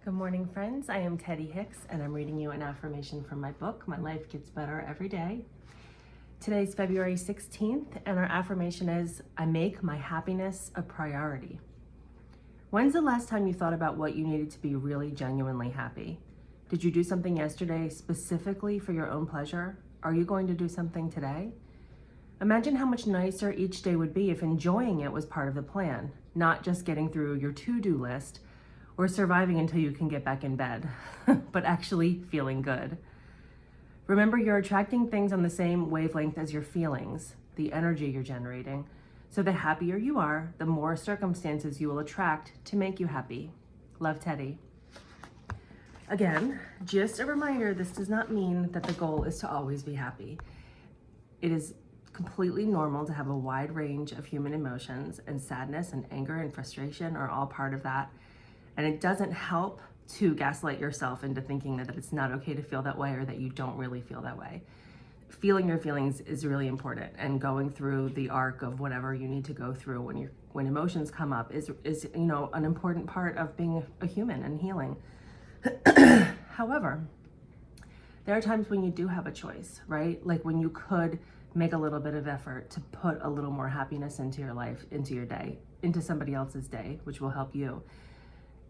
Good morning, friends. I am Teddy Hicks, and I'm reading you an affirmation from my book, My Life Gets Better Every Day. Today's February 16th, and our affirmation is, I make my happiness a priority. When's the last time you thought about what you needed to be really genuinely happy? Did you do something yesterday specifically for your own pleasure? Are you going to do something today? Imagine how much nicer each day would be if enjoying it was part of the plan, not just getting through your to-do list or surviving until you can get back in bed, but actually feeling good. Remember, you're attracting things on the same wavelength as your feelings, the energy you're generating. So the happier you are, the more circumstances you will attract to make you happy. Love, Teddy. Again, just a reminder, this does not mean that the goal is to always be happy. It is completely normal to have a wide range of human emotions, and sadness and anger and frustration are all part of that. And it doesn't help to gaslight yourself into thinking that it's not okay to feel that way or that you don't really feel that way. Feeling your feelings is really important, and going through the arc of whatever you need to go through when emotions come up is an important part of being a human and healing. However, there are times when you do have a choice, right? Like when you could make a little bit of effort to put a little more happiness into your life, into your day, into somebody else's day, which will help you.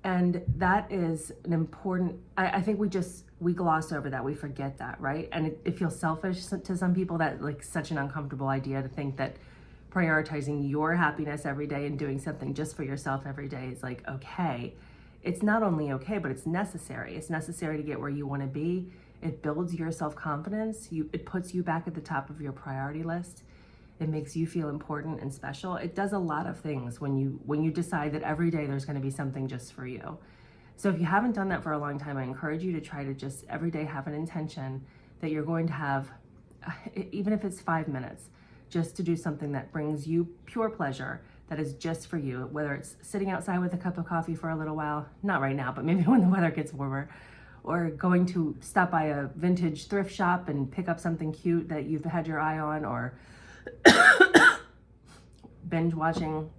And that is an important, I think we gloss over that, we forget that, right? And it feels selfish to some people, that like such an uncomfortable idea to think that prioritizing your happiness every day and doing something just for yourself every day is like, okay. It's not only okay, but it's necessary. It's necessary to get where you want to be. It builds your self-confidence. It puts you back at the top of your priority list. It makes you feel important and special. It does a lot of things when you decide that every day there's going to be something just for you. So if you haven't done that for a long time, I encourage you to try to just every day have an intention that you're going to have, even if it's 5 minutes, just to do something that brings you pure pleasure, that is just for you, whether it's sitting outside with a cup of coffee for a little while, not right now, but maybe when the weather gets warmer, or going to stop by a vintage thrift shop and pick up something cute that you've had your eye on, or binge watching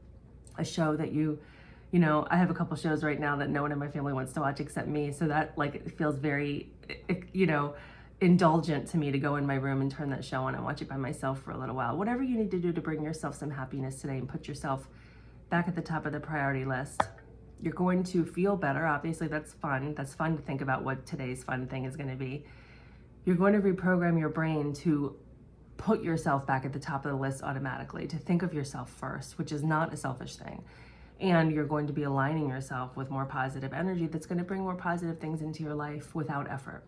a show that I have a couple shows right now that no one in my family wants to watch except me. So that it feels very, indulgent to me to go in my room and turn that show on and watch it by myself for a little while. Whatever you need to do to bring yourself some happiness today and put yourself back at the top of the priority list. You're going to feel better. Obviously, that's fun. That's fun to think about what today's fun thing is going to be. You're going to reprogram your brain to put yourself back at the top of the list automatically, to think of yourself first, which is not a selfish thing. And you're going to be aligning yourself with more positive energy that's going to bring more positive things into your life without effort.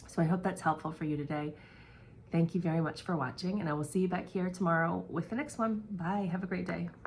So I hope that's helpful for you today. Thank you very much for watching, and I will see you back here tomorrow with the next one. Bye. Have a great day.